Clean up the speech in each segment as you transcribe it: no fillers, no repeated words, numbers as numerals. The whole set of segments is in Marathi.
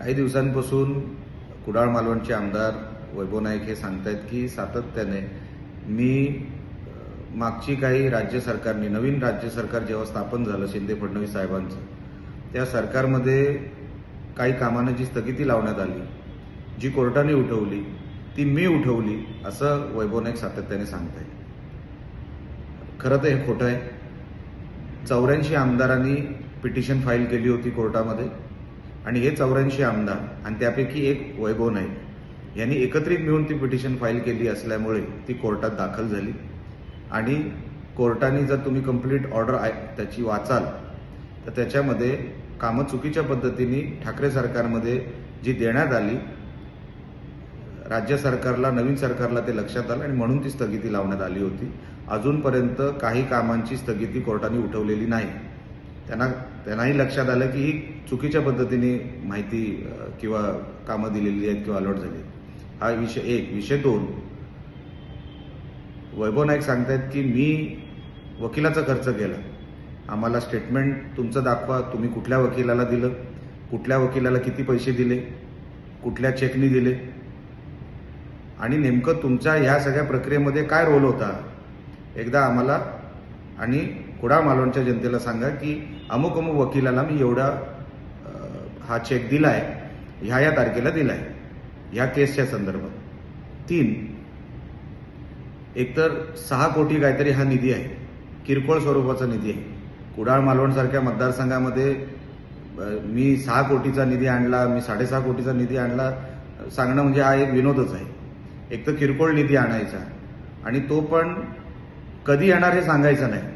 काही दिवसांपासून कुडाळ मालवणचे आमदार वैभव नाईक हे सांगतायत की सातत्याने मी मागची काही राज्य सरकारनी नवीन राज्य सरकार जेव्हा स्थापन झालं शिंदे फडणवीस साहेबांचं, त्या सरकारमध्ये काही कामांना जी स्थगिती लावण्यात आली, जी कोर्टाने उठवली, ती मी उठवली असं वैभव नाईक सातत्याने सांगतायत. खरं तर हे खोटं आहे. 84 आमदारांनी पिटिशन फाईल केली होती कोर्टामध्ये आणि हे 84 आमदार आणि त्यापैकी एक वैभव नाईक यांनी एकत्रित मिळून ती पिटिशन फाईल केली असल्यामुळे ती कोर्टात दाखल झाली. आणि कोर्टाने जर तुम्ही कंप्लीट ऑर्डर त्याची वाचाल तर त्याच्यामध्ये कामं चुकीच्या पद्धतीने ठाकरे सरकारमध्ये जी देण्यात आली, राज्य सरकारला नवीन सरकारला ते लक्षात आलं आणि म्हणून ती स्थगिती लावण्यात आली होती. अजूनपर्यंत काही कामांची स्थगिती कोर्टाने उठवलेली नाही. त्यांनाही लक्षात आलं की ही चुकीच्या पद्धतीने माहिती किंवा कामं दिलेली आहेत किंवा अलॉट झाली. हा विषय एक. विषय दोन, वैभव नाईक सांगतायत की मी वकिलाचा खर्च केला. आम्हाला स्टेटमेंट तुमचं दाखवा, तुम्ही कुठल्या वकिलाला दिलं, कुठल्या वकिलाला किती पैसे दिले, कुठल्या चेकनी दिले आणि नेमकं तुमच्या ह्या सगळ्या प्रक्रियेमध्ये काय रोल होता, एकदा आम्हाला आणि कुडाळ मालवणच्या जनतेला सांगा की अमुक अमुक वकिलाला मी एवढा हा चेक दिलाय, ह्या तारखेला दिलाय, ह्या केसच्या संदर्भात. 3, एकतर 6 कोटी काहीतरी हा निधी आहे, किरकोळ स्वरूपाचा निधी आहे. कुडाळ मालवणसारख्या मतदारसंघामध्ये मी 6 कोटीचा निधी आणला, मी 6.5 कोटीचा निधी आणला सांगणं म्हणजे हा एक विनोदच आहे. एक तर किरकोळ निधी आणायचा आणि तो पण कधी येणार हे सांगायचं नाही.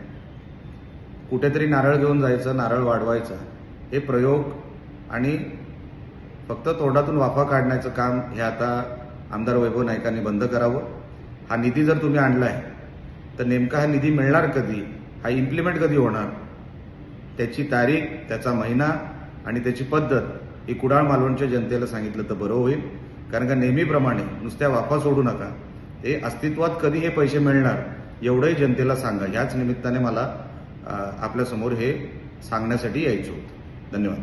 कुठेतरी नारळ घेऊन जायचं, नारळ वाढवायचा, हे प्रयोग आणि फक्त तोंडातून वाफा काढण्याचं काम हे आता आमदार वैभव नाईकांनी बंद करावं. हा निधी जर तुम्ही आणलाय तर नेमका हा निधी मिळणार कधी, हा इम्प्लिमेंट कधी होणार, त्याची तारीख, त्याचा महिना आणि त्याची पद्धत ही कुडाळ मालवणच्या जनतेला सांगितलं तर बरं होईल. कारण का नेहमीप्रमाणे नुसत्या वाफा सोडू नका. ते अस्तित्वात कधी हे पैसे मिळणार एवढंही जनतेला सांगा. याच निमित्ताने मला आपल्यासमोर हे सांगण्यासाठी यायचं होतं. धन्यवाद.